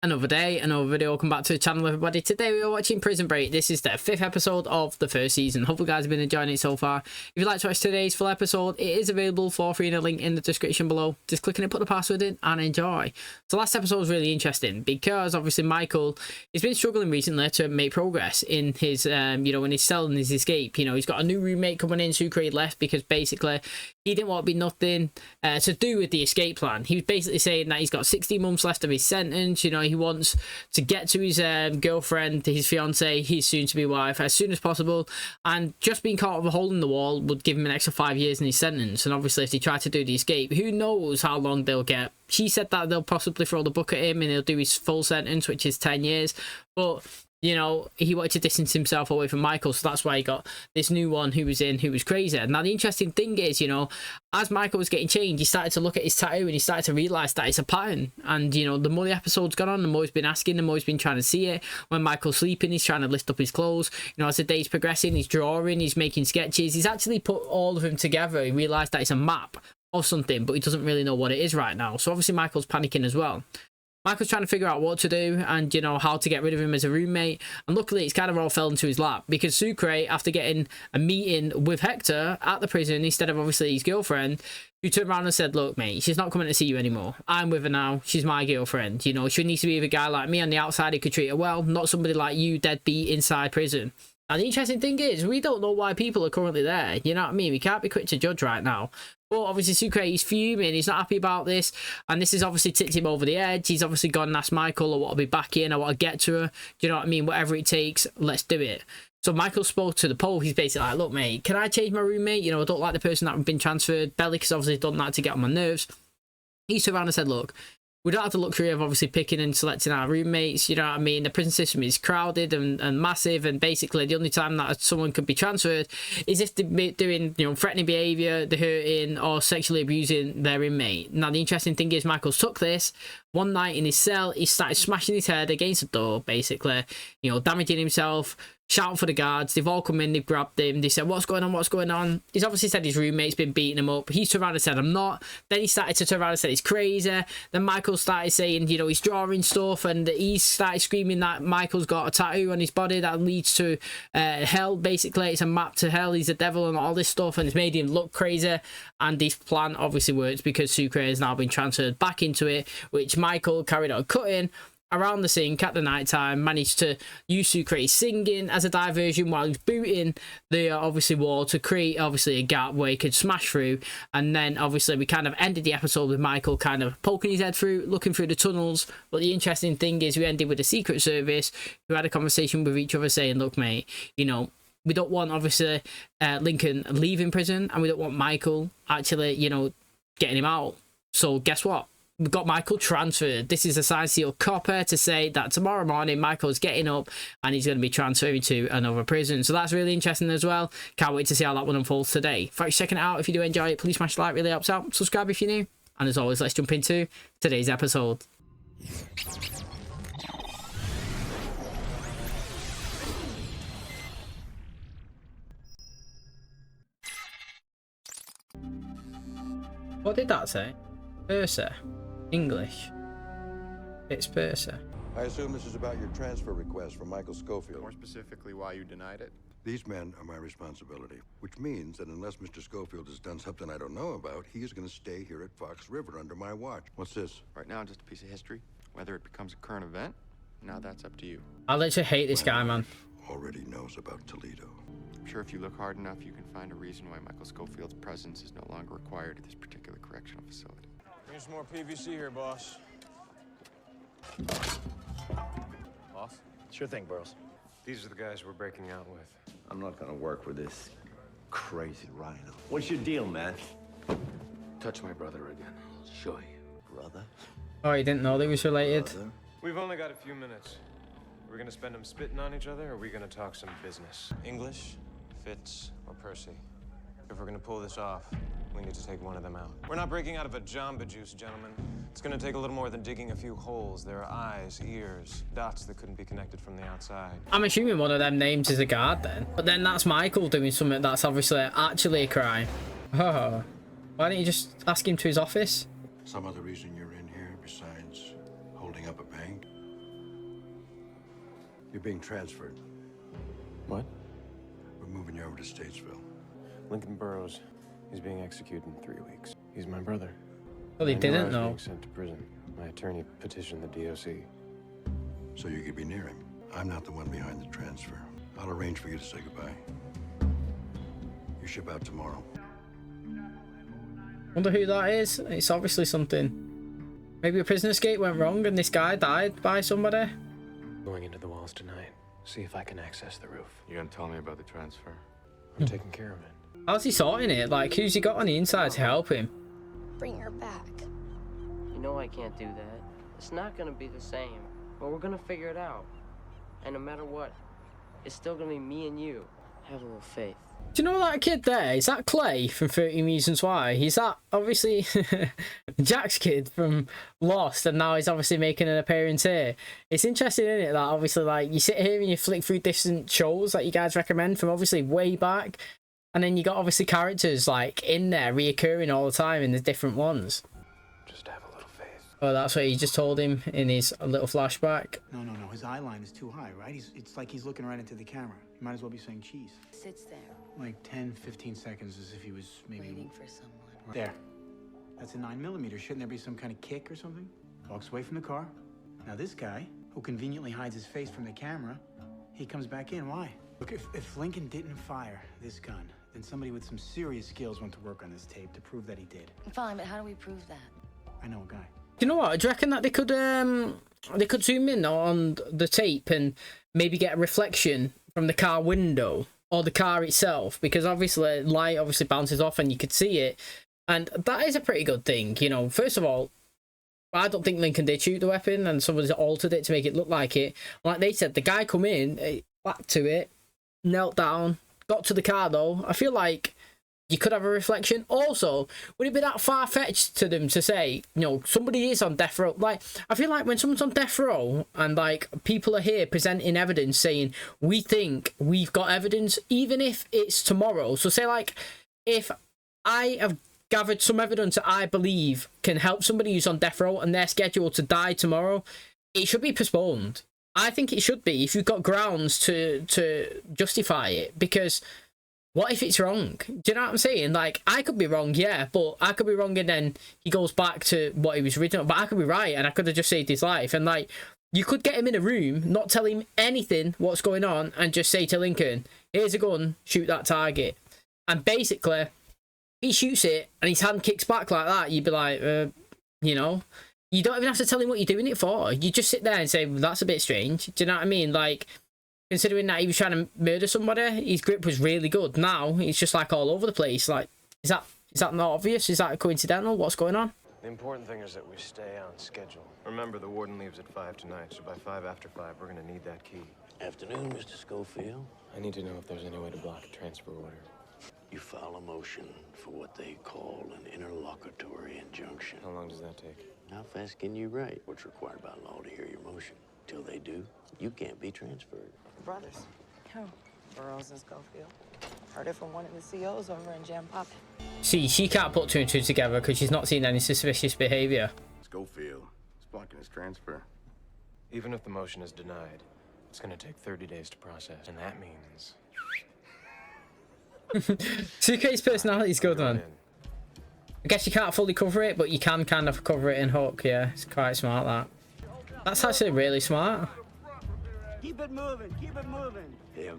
Another day, another video. Welcome back to the channel, everybody. Today we are watching Prison Break. This is the 5th episode of the first season. Hopefully you guys have been enjoying it so far. If you'd like to watch today's full episode, it is available for free in a link in the description below. Just click on it, put the password in and enjoy. So last episode was really interesting because obviously Michael has been struggling recently to make progress in his in his cell and his escape. He's got a new roommate coming in. Sucre left because basically he didn't want to be nothing to do with the escape plan. He was basically saying that he's got 60 months left of his sentence. He wants to get to his girlfriend, his fiance, his soon-to-be wife as soon as possible, and just being caught with a hole in the wall would give him an extra 5 years in his sentence. And obviously if they try to do the escape, who knows how long they'll get. She said that they'll possibly throw the book at him and he'll do his full sentence, which is 10 years, but he wanted to distance himself away from Michael, so that's why he got this new one who was crazy. Now the interesting thing is, as Michael was getting changed, he started to look at his tattoo and he started to realise that it's a pattern. And the more the episode's gone on, the more he's been asking, the more he's been trying to see it. When Michael's sleeping, he's trying to lift up his clothes. As the day's progressing, he's drawing, he's making sketches. He's actually put all of them together. He realised that it's a map of something, but he doesn't really know what it is right now. So obviously Michael's panicking as well. Michael's trying to figure out what to do and, how to get rid of him as a roommate. And luckily, it's kind of all fell into his lap because Sucre, after getting a meeting with Hector at the prison, instead of obviously his girlfriend, who turned around and said, look, mate, she's not coming to see you anymore. I'm with her now. She's my girlfriend. She needs to be with a guy like me on the outside who could treat her well, not somebody like you, deadbeat, inside prison. And the interesting thing is, we don't know why people are currently there. You know what I mean? We can't be quick to judge right now. But obviously Sucre, he's fuming, he's not happy about this, and this has obviously tipped him over the edge. He's obviously gone and asked Michael, I want to be back in, I want to get to her. Do you know what I mean? Whatever it takes, let's do it. So Michael spoke to the Pope. He's basically like, look, mate, can I change my roommate? I don't like the person that been transferred. Bellic's obviously done that to get on my nerves. He turned around and said, look, we don't have the luxury of obviously picking and selecting our roommates. You know what I mean? The prison system is crowded and massive, and basically the only time that someone could be transferred is if they're doing, threatening behaviour, they're hurting or sexually abusing their inmate. Now the interesting thing is Michael's took this one night in his cell. He started smashing his head against the door, basically, damaging himself, shouting for the guards. They've all come in, they've grabbed him, they said, what's going on, what's going on? He's obviously said his roommate's been beating him up. He's turned around and said, I'm not. Then he started to turn around and said he's crazy. Then Michael started saying, he's drawing stuff, and he started screaming that Michael's got a tattoo on his body that leads to hell. Basically, it's a map to hell, he's a devil and all this stuff, and it's made him look crazy. And this plan obviously works because Sucre has now been transferred back into it, which Michael carried on cutting around the sink at the night time, managed to use Sucre singing as a diversion while he's booting the obviously wall to create obviously a gap where he could smash through. And then obviously we kind of ended the episode with Michael kind of poking his head through, looking through the tunnels. But the interesting thing is we ended with the Secret Service who had a conversation with each other saying, look, mate, we don't want obviously Lincoln leaving prison, and we don't want Michael actually getting him out. So guess what? We've got Michael transferred. This is a signed seal copper to say that tomorrow morning Michael's getting up and he's going to be transferring to another prison. So that's really interesting as well. Can't wait to see how that one unfolds today. Thanks for checking it out. If you do enjoy it, please smash the like, really helps out. Subscribe if you're new. And as always, let's jump into today's episode. What did that say? PERCY. English. It's PERCY. I assume this is about your transfer request from Michael Schofield. More specifically, why you denied it? These men are my responsibility, which means that unless Mr. Schofield has done something I don't know about, he is going to stay here at Fox River under my watch. What's this? Right now, just a piece of history. Whether it becomes a current event, now that's up to you. I literally hate this guy, man. Already knows about Toledo. I'm sure if you look hard enough, you can find a reason why Michael Schofield's presence is no longer required at this particular correctional facility. Bring some more PVC here, boss. Boss? Sure thing, Burrows. These are the guys we're breaking out with. I'm not gonna work with this crazy rhino. What's your deal, man? Touch my brother again. I'll show you. Brother? Oh, you didn't know they was related? Brother? We've only got a few minutes. We're gonna spend them spitting on each other, or are we gonna talk some business? English, FITZ, or PERCY. If we're gonna pull this off, we need to take one of them out. We're not breaking out of a Jamba Juice, gentlemen. It's gonna take a little more than digging a few holes. There are eyes, ears, dots that couldn't be connected from the outside. I'm assuming one of them names is a guard then. But then that's Michael doing something that's obviously actually a crime. Oh. Why don't you just ask him to his office? Some other reason you're in here besides holding up a bank? You're being transferred. What? We're moving you over to Statesville. Lincoln Burrows. He's being executed in 3 weeks. He's my brother. Well, he I knew I didn't was know. being sent to prison. My attorney petitioned the DOC. So you could be near him. I'm not the one behind the transfer. I'll arrange for you to say goodbye. You ship out tomorrow. Wonder who that is. It's obviously something. Maybe a prison escape went wrong and this guy died by somebody. Going into the walls tonight. See if I can access the roof. You gonna tell me about the transfer? I'm taking care of it. How's he sorting it? Like, who's he got on the inside to help him? Bring her back. You know I can't do that. It's not gonna be the same. But we're gonna figure it out. And no matter what, it's still gonna be me and you. Have a little faith. Do you know that kid there? Is that Clay from 13 Reasons Why? He's that, obviously, Jack's kid from Lost, and now he's obviously making an appearance here. It's interesting, isn't it, that obviously, like, you sit here and you flick through different shows that you guys recommend from obviously way back, and then you got obviously characters, like, in there, reoccurring all the time in the different ones. Just have a little faith. Oh, that's what he just told him in his little flashback. No. His eye line is too high, right? It's like he's looking right into the camera. You might as well be saying cheese. Sits there, Like 10, 15 seconds as if he was maybe... waiting for someone. There. That's a 9mm. Shouldn't there be some kind of kick or something? Walks away from the car. Now this guy, who conveniently hides his face from the camera, he comes back in. Why? Look, if Lincoln didn't fire this gun, then somebody with some serious skills went to work on this tape to prove that he did. Fine, but how do we prove that? I know a guy. You know what? Do you reckon that they could zoom in on the tape and maybe get a reflection from the car window or the car itself? Because obviously light obviously bounces off and you could see it, and that is a pretty good thing. You know, first of all, I don't think Lincoln did shoot the weapon, and someone's altered it to make it look like it. Like they said, the guy come in, back to it, knelt down, got to the car though. I feel like you could have a reflection. Also, would it be that far-fetched to them to say, you know, somebody is on death row? Like, I feel like when someone's on death row and, like, people are here presenting evidence saying, we think we've got evidence, even if it's tomorrow. So say, like, if I have gathered some evidence that I believe can help somebody who's on death row and they're scheduled to die tomorrow, it should be postponed. I think it should be, if you've got grounds to justify it, because... what if it's wrong? Do you know what I'm saying? Like, I could be wrong, yeah, but I could be wrong and then he goes back to what he was original. But I could be right and I could have just saved his life. And, like, you could get him in a room, not tell him anything, what's going on, and just say to Lincoln, here's a gun, shoot that target. And basically, he shoots it and his hand kicks back like that. You'd be like, you know, you don't even have to tell him what you're doing it for. You just sit there and say, well, that's a bit strange. Do you know what I mean? Like... considering that he was trying to murder somebody, his grip was really good. Now, he's just, like, all over the place. Like, is that not obvious? Is that coincidental? What's going on? The important thing is that we stay on schedule. Remember, the warden leaves at 5 tonight, so by 5 after 5, we're gonna need that key. Afternoon, Mr. Schofield. I need to know if there's any way to block a transfer order. You file a motion for what they call an interlocutory injunction. How long does that take? How fast can you write? What's required by law to hear your motion? Till they do, you can't be transferred. Brothers. Who? Burroughs and Schofield. Heard it from one of the COs over in Jam Poppin'. See, she can't put 2 and 2 together because she's not seen any suspicious behaviour. Schofield is blocking his transfer. Even if the motion is denied, it's gonna take 30 days to process, and that means... Suitcase personality's good, man. I guess you can't fully cover it, but you can kind of cover it in Hook, yeah. It's quite smart, that. That's actually really smart. Keep it moving, keep it moving. Him.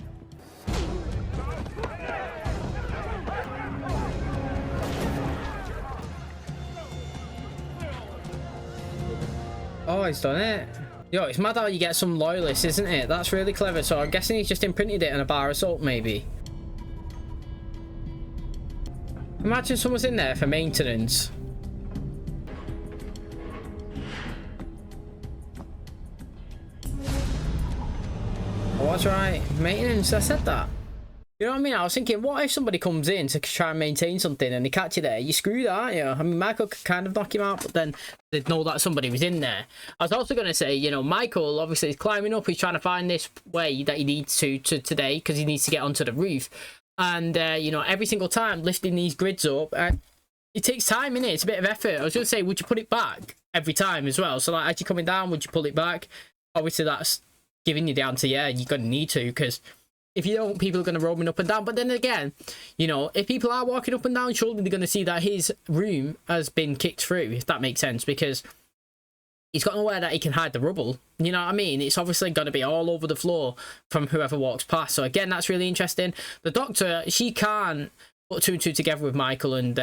Oh, he's done it. Yo, it's mad how you get some loyalists, isn't it? That's really clever. So I'm guessing he's just imprinted it in a bar of salt, maybe. Imagine someone's in there for maintenance. Oh, that's right. Maintenance, I said that. You know what I mean? I was thinking, what if somebody comes in to try and maintain something and they catch you there? You're screwed, aren't you? I mean, Michael could kind of knock him out, but then they'd know that somebody was in there. I was also going to say, you know, Michael obviously is climbing up. He's trying to find this way that he needs to today because he needs to get onto the roof. And, you know, every single time lifting these grids up, it takes time, innit? It's a bit of effort. I was going to say, would you put it back every time as well? So, like, as you're coming down, would you pull it back? Obviously, that's giving you the answer, yeah, you're going to need to, because if you don't, people are going to roaming up and down. But then again, you know, if people are walking up and down, surely they're going to see that his room has been kicked through, if that makes sense, because he's got nowhere that he can hide the rubble. You know what I mean? It's obviously going to be all over the floor from whoever walks past. So again, that's really interesting. The doctor, she can't put two and two together with Michael and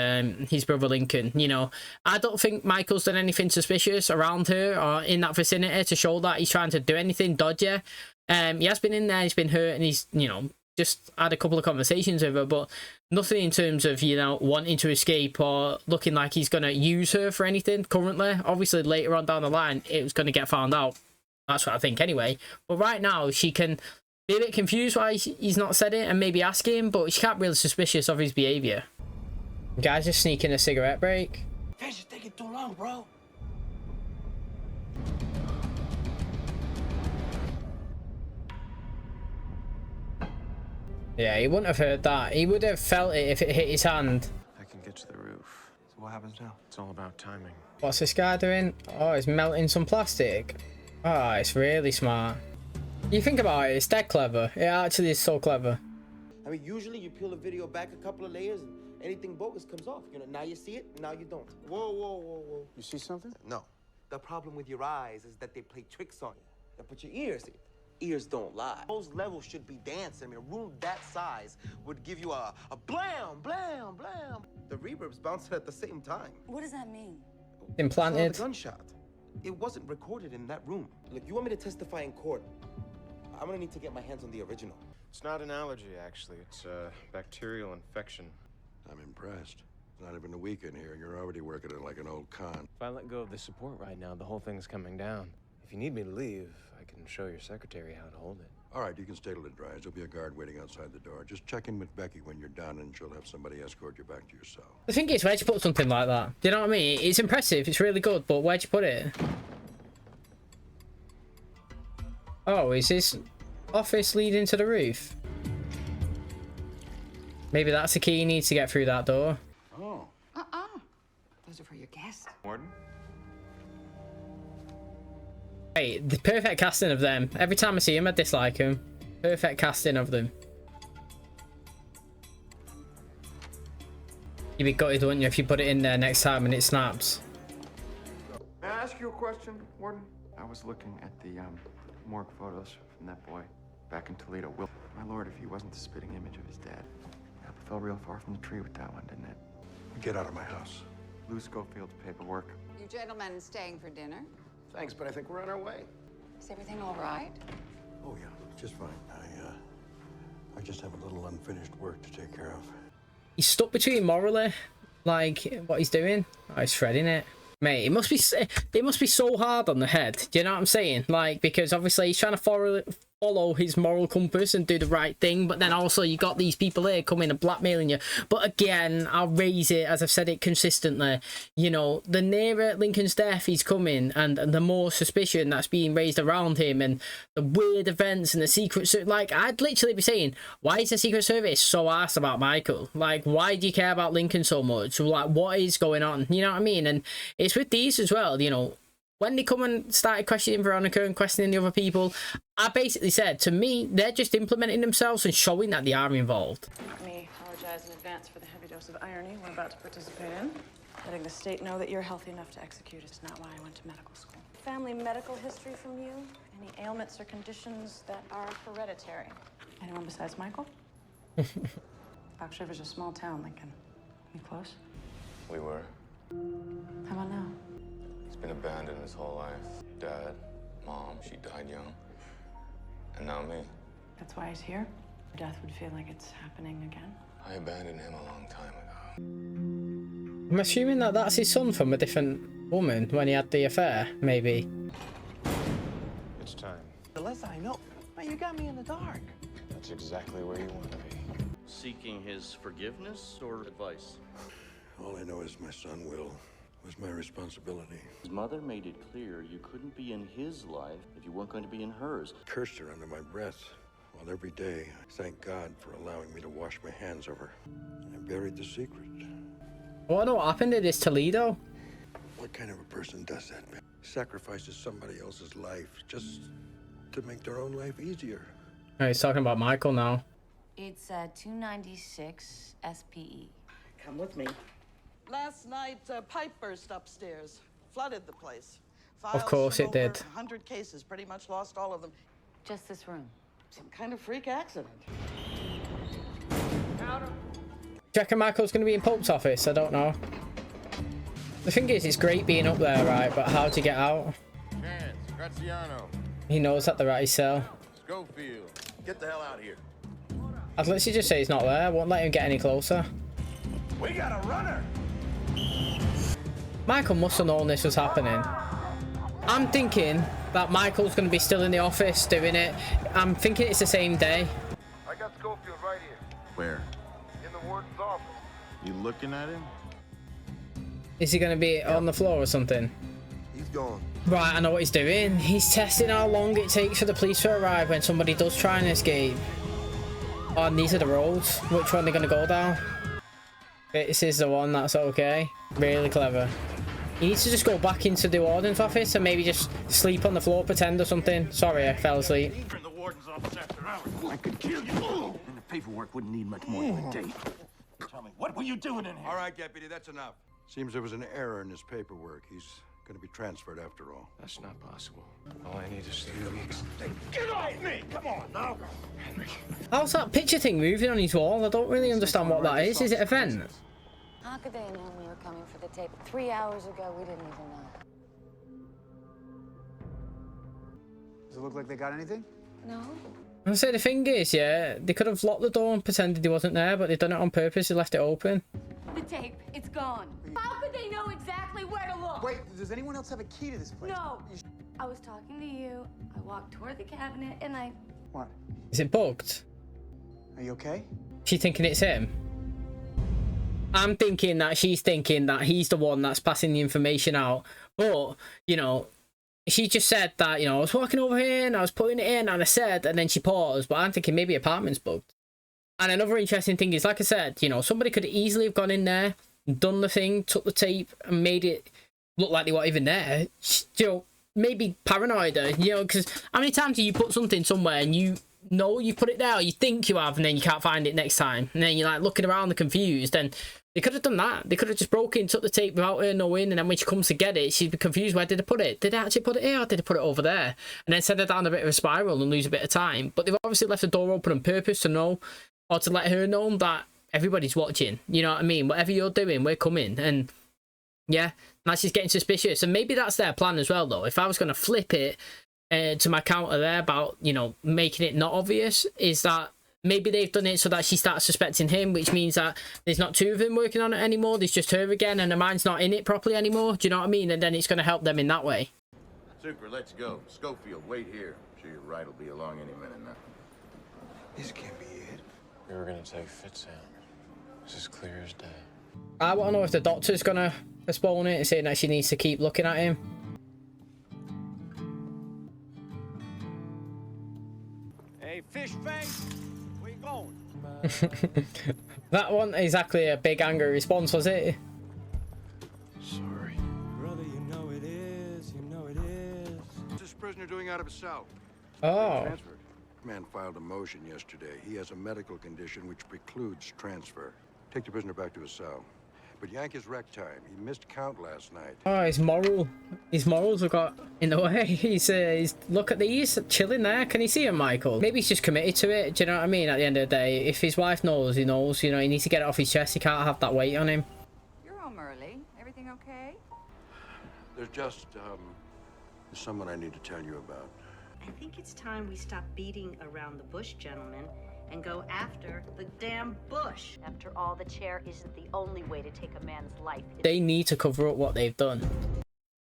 his brother Lincoln. You know, I don't think Michael's done anything suspicious around her or in that vicinity to show that he's trying to do anything dodgy. He has been in there, he's been hurt, and he's, you know, just had a couple of conversations with her, but nothing in terms of, you know, wanting to escape or looking like he's going to use her for anything currently. Obviously, later on down the line, it was going to get found out. That's what I think anyway. But right now, she can be a bit confused why he's not said it and maybe ask him, but she can't really suspicious of his behaviour. The guy's just sneaking a cigarette break. Fish is taking too long, bro. Yeah, he wouldn't have heard that. He would have felt it if it hit his hand. I can get to the roof. So what happens now? It's all about timing. What's this guy doing? Oh, he's melting some plastic. Oh, it's really smart. You think about it, it's dead clever. It actually is so clever. I mean, usually you peel a video back a couple of layers and anything bogus comes off. You know, now you see it, now you don't. Whoa, whoa, whoa, whoa. You see something? No. The problem with your eyes is that they play tricks on you. Now, but your ears don't lie. Those levels should be dancing. I mean, a room that size would give you a blam, blam, blam. The reverb's bouncing at the same time. What does that mean? Implanted. The gunshot. It wasn't recorded in that room. Look, you want me to testify in court? I'm gonna need to get my hands on the original. It's not an allergy, actually. It's a bacterial infection. I'm impressed. It's not even a week in here, and you're already working it like an old con. If I let go of the support right now, the whole thing's coming down. If you need me to leave, I can show your secretary how to hold it. All right, you can stay till it dries. There'll be a guard waiting outside the door. Just check in with Becky when you're done, and she'll have somebody escort you back to your cell. The thing is, where'd you put something like that? Do you know what I mean? It's impressive, it's really good, but where'd you put it? Oh, is this office leading to the roof? Maybe that's the key he needs to get through that door. Oh. Those are for your guests. Warden? Hey, the perfect casting of them. Every time I see him, I dislike him. Perfect casting of them. You'd be gutted, wouldn't you, if you put it in there next time and it snaps. May I ask you a question, Warden? I was looking at the morgue photos from that boy back in Toledo. Will, my lord, if he wasn't the spitting image of his dad, that fell real far from the tree with that one, didn't it? Get out of my house. Lou Schofield's paperwork. You gentlemen staying for dinner? Thanks, but I think we're on our way. Is everything all right? Oh, yeah, just fine. I just have a little unfinished work to take care of. He's stuck between morally, like, what he's doing. Oh, he's threading it. Mate, it must be so hard on the head. Do you know what I'm saying? Like, because obviously he's trying to follow his moral compass and do the right thing, but then also you got these people here coming and blackmailing you. But again, I'll raise it, as I've said it consistently, you know, the nearer Lincoln's death he's coming, and the more suspicion that's being raised around him, and the weird events and the secret, like, I'd literally be saying, why is the Secret Service so arsed about Michael? Like, why do you care about Lincoln so much? Like, what is going on? You know what I mean? And it's with these as well, you know. When they come and started questioning Veronica and questioning the other people, I basically said, to me, they're just implementing themselves and showing that they are involved. Let me apologize in advance for the heavy dose of irony we're about to participate in. Letting the state know that you're healthy enough to execute is not why I went to medical school. Family medical history from you? Any ailments or conditions that are hereditary? Anyone besides Michael? Fox River's a small town, Lincoln. You close? We were. How about now? He's been abandoned his whole life. Dad, Mom, she died young. And now me. That's why he's here? Death would feel like it's happening again? I abandoned him a long time ago. I'm assuming that that's his son from a different woman when he had the affair, maybe. It's time. The less I know. Man, you got me in the dark. That's exactly where you want to be. Seeking his forgiveness or advice? All I know is my son, Will, was my responsibility. His mother made it clear you couldn't be in his life if you weren't going to be in hers. Cursed her under my breath. While every day, I thank God for allowing me to wash my hands of her. I buried the secret. I don't know what happened to this Toledo. What kind of a person does that, man? Sacrifices somebody else's life just to make their own life easier. Oh, he's talking about Michael now. It's 296 SPE. Come with me. Last night, a pipe burst upstairs, flooded the place. Of course it did. 100 cases, pretty much lost all of them. Just this room. Some kind of freak accident. Do you reckon Michael's going to be in Pope's office? I don't know. The thing is, it's great being up there, right? But how do you get out? Chance, Graziano, He knows that they're at his cell. Schofield, get the hell out of here. I'd literally just say he's not there. I won't let him get any closer. We got a runner. Michael must have known this was happening. I'm thinking that Michael's going to be still in the office doing it. I'm thinking it's the same day. I got Schofield right here. Where? In the warden's office. You looking at him? Is he going to be on the floor or something? He's gone. Right, I know what he's doing. He's testing how long it takes for the police to arrive when somebody does try and escape. Oh, and these are the roads. Which one are they going to go down? This is the one, that's okay. Really clever. He needs to just go back into the warden's office and maybe just sleep on the floor, pretend or something. Sorry, I fell asleep. In the warden's office after hours. I could kill you. And the paperwork wouldn't need much more than a date. Tell me, what were you doing in here? All right, Deputy, that's enough. Seems there was an error in his paperwork. He's going to be transferred after all. That's not possible. All I need is 3 weeks. Get off me! Come on, now. Henry. How's that picture thing moving on his wall? I don't really understand what that is. Is it a vent? How could they have known we were coming for the tape? 3 hours ago, we didn't even know. Does it look like they got anything? No? I say the thing is, yeah, they could have locked the door and pretended he wasn't there, but they've done it on purpose. They left it open. The tape, it's gone. How could they know exactly where to look? Wait, does anyone else have a key to this place? No. I was talking to you. I walked toward the cabinet and I... What? Is it bugged? Are you okay? She's thinking it's him. I'm thinking that she's thinking that he's the one that's passing the information out. But, you know, she just said that, you know, I was walking over here and I was putting it in and I said, and then she paused. But I'm thinking maybe apartment's bugged. And another interesting thing is, like I said, you know, somebody could easily have gone in there, done the thing, took the tape and made it look like they weren't even there. You know, maybe paranoid, you know, because how many times do you put something somewhere and you know you put it there, or you think you have, and then you can't find it next time, and then you're like looking around, confused. And they could have done that. They could have just broken, took the tape without her knowing, and then when she comes to get it, she'd be confused. Where did I put it? Did I actually put it here, or did I put it over there? And then send her down a bit of a spiral and lose a bit of time. But they've obviously left the door open on purpose to know, or to let her know that everybody's watching. You know what I mean? Whatever you're doing, we're coming. And yeah, now she's getting suspicious. And maybe that's their plan as well, though. If I was going to flip it to my counter there about, you know, making it not obvious, is that maybe they've done it so that she starts suspecting him, which means that there's not two of them working on it anymore. There's just her again, and her mind's not in it properly anymore. Do you know what I mean? And then it's going to help them in that way. Super, let's go. Schofield, wait here. I'm sure your ride will be along any minute now. This can't be it. We were gonna take FITZ out. It's as clear as day. I want to know if the doctor's going to postpone it, saying that she needs to keep looking at him. Hey, fish face, where you going? That wasn't exactly a big angry response, was it? Sorry. Brother, you know it is. You know it is. What's this prisoner doing out of his cell? Oh. Transferred. Man filed a motion yesterday. He has a medical condition which precludes transfer. Take the prisoner back to his cell. But yank his rec time. He missed count last night. Oh, his morals have got in the way. He's look at these, chilling there. Can you see him, Michael? Maybe he's just committed to it. Do you know what I mean? At the end of the day, if his wife knows, he knows. You know, he needs to get it off his chest. He can't have that weight on him. You're home early. Everything okay? There's just, there's someone I need to tell you about. I think it's time we stop beating around the bush, gentlemen, and go after the damn bush. After all, the chair isn't the only way to take a man's life. They need to cover up what they've done.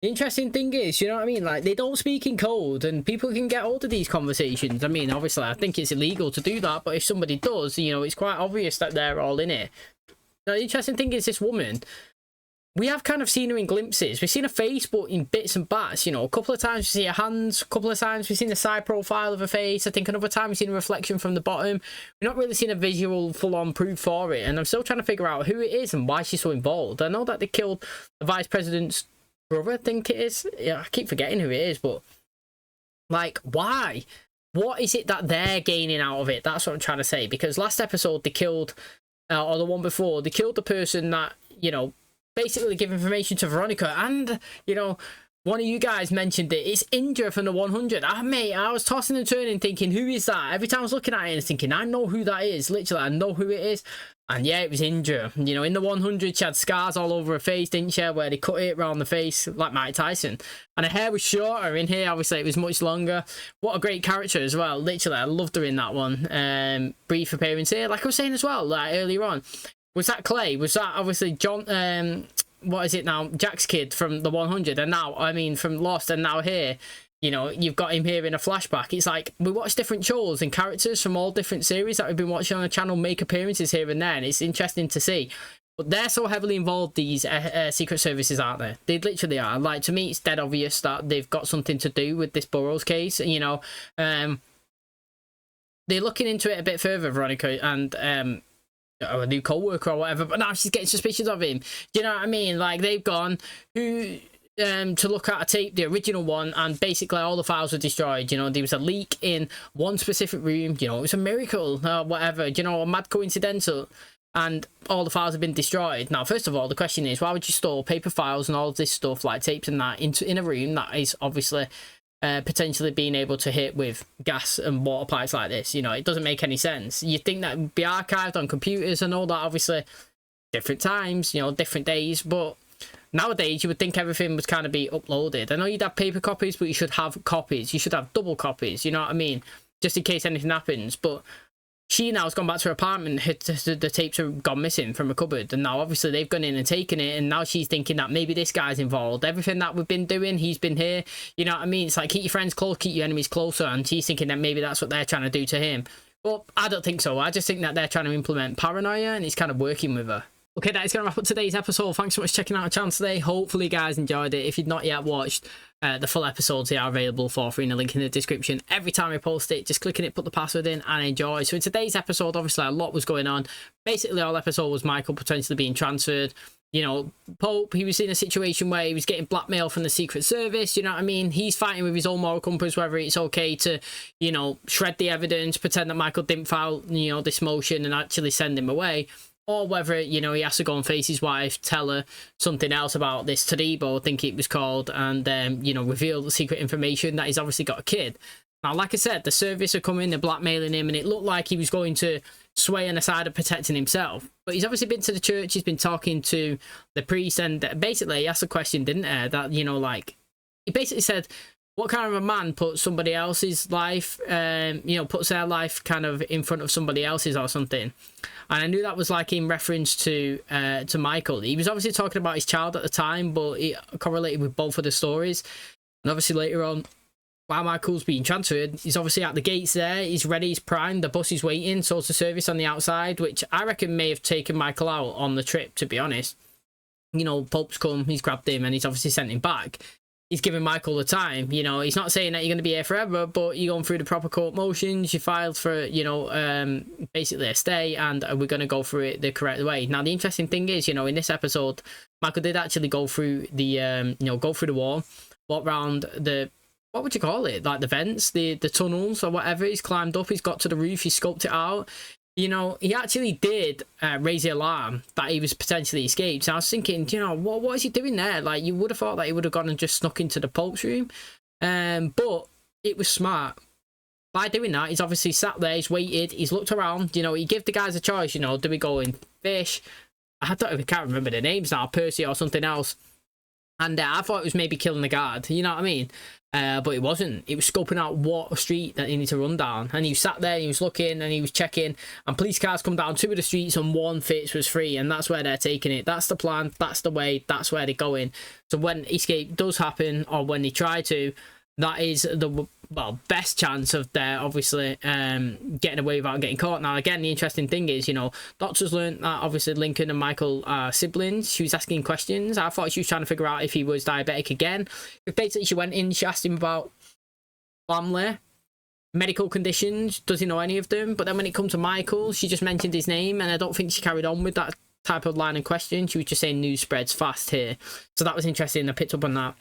The interesting thing is, you know what I mean? Like, they don't speak in code, and people can get hold of these conversations. I mean, obviously, I think it's illegal to do that, but if somebody does, you know, it's quite obvious that they're all in it. Now, the interesting thing is this woman, we have kind of seen her in glimpses. We've seen her face, but in bits and bats. You know, a couple of times we see her hands, a couple of times we've seen the side profile of her face. I think another time we've seen a reflection from the bottom. We've not really seen a visual full-on proof for it, and I'm still trying to figure out who it is and why she's so involved. I know that they killed the vice president's brother, I think it is. Yeah, I keep forgetting who it is, but like, why? what is it that they're gaining out of it? That's what I'm trying to say. Because last episode they killed, or the one before, they killed the person that, you know, basically give information to Veronica. And, you know, one of you guys mentioned it. It's Indra from the 100. Mate, I was tossing and turning thinking, who is that? Every time I was looking at it and thinking, I know who that is. Literally, I know who it is. And yeah, it was Indra. You know, in the 100, she had scars all over her face, didn't she? Where they cut it around the face, like Mike Tyson. And her hair was shorter. In here, obviously, it was much longer. What a great character as well. Literally, I loved her in that one. Brief appearance here. Like I was saying as well, like earlier on. Was that Clay? Was that obviously John... what is it now? Jack's kid from the 100. And now, I mean, from Lost and now here. You know, you've got him here in a flashback. It's like we watch different shows and characters from all different series that we've been watching on the channel make appearances here and there, and it's interesting to see. But they're so heavily involved, these secret services, aren't they? They literally are. Like, to me, it's dead obvious that they've got something to do with this Burroughs case. You know, they're looking into it a bit further, Veronica, and a new co-worker or whatever. But now she's getting suspicious of him. Do you know what I mean? Like, they've gone to look at a tape, the original one, and basically all the files were destroyed. You know, there was a leak in one specific room. You know, it was a miracle or whatever, you know, a mad coincidental, and all the files have been destroyed. Now, first of all, the question is, why would you store paper files and all of this stuff, like tapes and that, in a room that is obviously potentially being able to hit with gas and water pipes like this? You know, it doesn't make any sense. You'd think that would be archived on computers and all that, obviously different times, you know, different days, but nowadays, you would think everything would kind of be uploaded. I know you'd have paper copies, but you should have copies. You should have double copies, you know what I mean? Just in case anything happens. But she now has gone back to her apartment. The tapes have gone missing from a cupboard. And now, obviously, they've gone in and taken it. And now she's thinking that maybe this guy's involved. Everything that we've been doing, he's been here. You know what I mean? It's like, keep your friends close, keep your enemies closer. And she's thinking that maybe that's what they're trying to do to him. But I don't think so. I just think that they're trying to implement paranoia, and it's kind of working with her. Okay, that is going to wrap up today's episode. Thanks so much for checking out our channel today. Hopefully you guys enjoyed it. If you've not yet watched the full episodes, they are available for free in a link in the description. Every time I post it, just click on it, put the password in, and enjoy. So in today's episode, obviously a lot was going on. Basically, all episode was Michael potentially being transferred. You know, Pope, he was in a situation where he was getting blackmail from the Secret Service, you know what I mean? He's fighting with his own moral compass, whether it's okay to, you know, shred the evidence, pretend that Michael didn't file, you know, this motion and actually send him away. Or whether, you know, he has to go and face his wife, tell her something else about this Taribo, I think it was called, and, you know, reveal the secret information that he's obviously got a kid. Now, like I said, the service are coming, they're blackmailing him, and it looked like he was going to sway on the side of protecting himself. But he's obviously been to the church, he's been talking to the priest, and basically he asked a question, didn't he? That, you know, like, he basically said, what kind of a man puts somebody else's life, you know, puts their life kind of in front of somebody else's or something? And I knew that was like in reference to Michael. He was obviously talking about his child at the time, but it correlated with both of the stories. And obviously later on, while Michael's being transferred, he's obviously at the gates there. He's ready, he's primed, the bus is waiting, so it's a service on the outside, which I reckon may have taken Michael out on the trip, to be honest. You know, Pope's come, he's grabbed him, and he's obviously sent him back. He's giving Michael the time, you know, he's not saying that you're going to be here forever, but you're going through the proper court motions, you filed for, you know, basically a stay, and we're going to go through it the correct way. Now, the interesting thing is, you know, in this episode, Michael did actually go through the, you know, go through the wall, walk around the, what would you call it, like the vents, the tunnels or whatever. He's climbed up, he's got to the roof, he scoped it out. You know, he actually did raise the alarm that he was potentially escaped. So I was thinking, you know, what is he doing there? Like, you would have thought that he would have gone and just snuck into the Pope's room. But it was smart. By doing that, he's obviously sat there, he's waited, he's looked around. You know, he gave the guys a choice, you know, do we go in fish? I can't remember the names now, Percy or something else. And I thought it was maybe killing the guard, you know what I mean? But it wasn't. It was scoping out what street that he needed to run down. And he sat there, he was looking, and he was checking. And police cars come down 2 of the streets, and 1 FITZ was free. And that's where they're taking it. That's the plan. That's the way. That's where they're going. So when escape does happen, or when they try to, that is the, well, best chance of their obviously getting away without getting caught. Now, again, the interesting thing is, you know, doctors learned that obviously Lincoln and Michael are siblings. She was asking questions. I thought she was trying to figure out if he was diabetic again. But basically, she went in, she asked him about family, medical conditions, does he know any of them? But then when it comes to Michael, she just mentioned his name, and I don't think she carried on with that type of line of question. She was just saying news spreads fast here. So that was interesting. I picked up on that.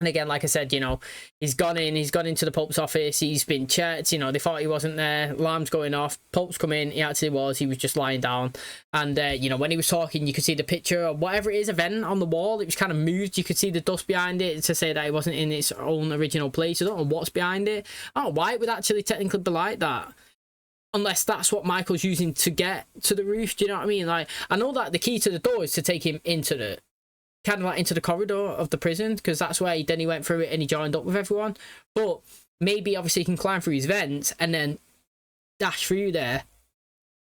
And again, like I said, you know, he's gone into the Pope's office, he's been checked, you know, they thought he wasn't there, alarm's going off, Pope's come in, he actually was just lying down. And, you know, when he was talking, you could see the picture of whatever it is, event on the wall, it was kind of moved, you could see the dust behind it to say that it wasn't in its own original place. I don't know what's behind it, I don't know why it would actually technically be like that. Unless that's what Michael's using to get to the roof, do you know what I mean? Like, I know that the key to the door is to take him into the kind of like into the corridor of the prison, because that's where then he went through it and he joined up with everyone. But maybe obviously he can climb through his vents and then dash through there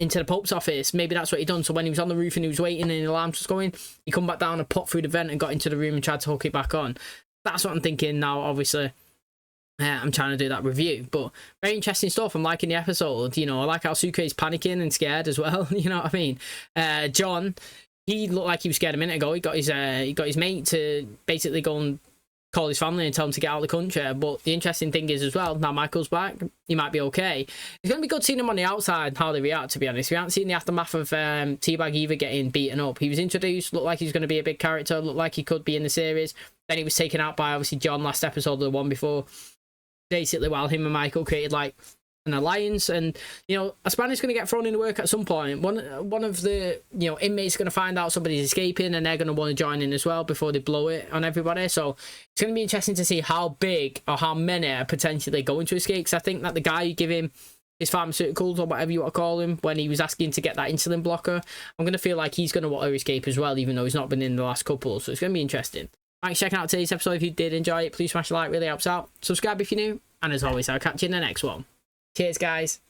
into the Pope's office. Maybe that's what he done. So when he was on the roof and he was waiting and the alarms was going, he come back down and popped through the vent and got into the room and tried to hook it back on. That's what I'm thinking now. Obviously I'm trying to do that review, but very interesting stuff. I'm liking the episode. You know, I like how Suke is panicking and scared as well. You know what I mean? John, he looked like he was scared a minute ago. He got his mate to basically go and call his family and tell him to get out of the country. But the interesting thing is as well, now Michael's back, he might be okay. It's going to be good seeing him on the outside, how they react, to be honest. We haven't seen the aftermath of Teabag either getting beaten up. He was introduced, looked like he's going to be a big character, looked like he could be in the series. Then he was taken out by, obviously, John last episode of the one before. Basically, while him and Michael created, like, an alliance, and you know, a Spaniard's going to get thrown into work at some point. One of the, you know, inmates going to find out somebody's escaping, and they're going to want to join in as well before they blow it on everybody. So it's going to be interesting to see how big or how many are potentially going to escape. Because I think that the guy you give him his pharmaceuticals or whatever you want to call him when he was asking to get that insulin blocker, I'm going to feel like he's going to want to escape as well, even though he's not been in the last couple. So it's going to be interesting. Thanks for checking out today's episode. If you did enjoy it, please smash a like, really helps out. Subscribe if you're new, and as always, I'll catch you in the next one. Cheers, guys.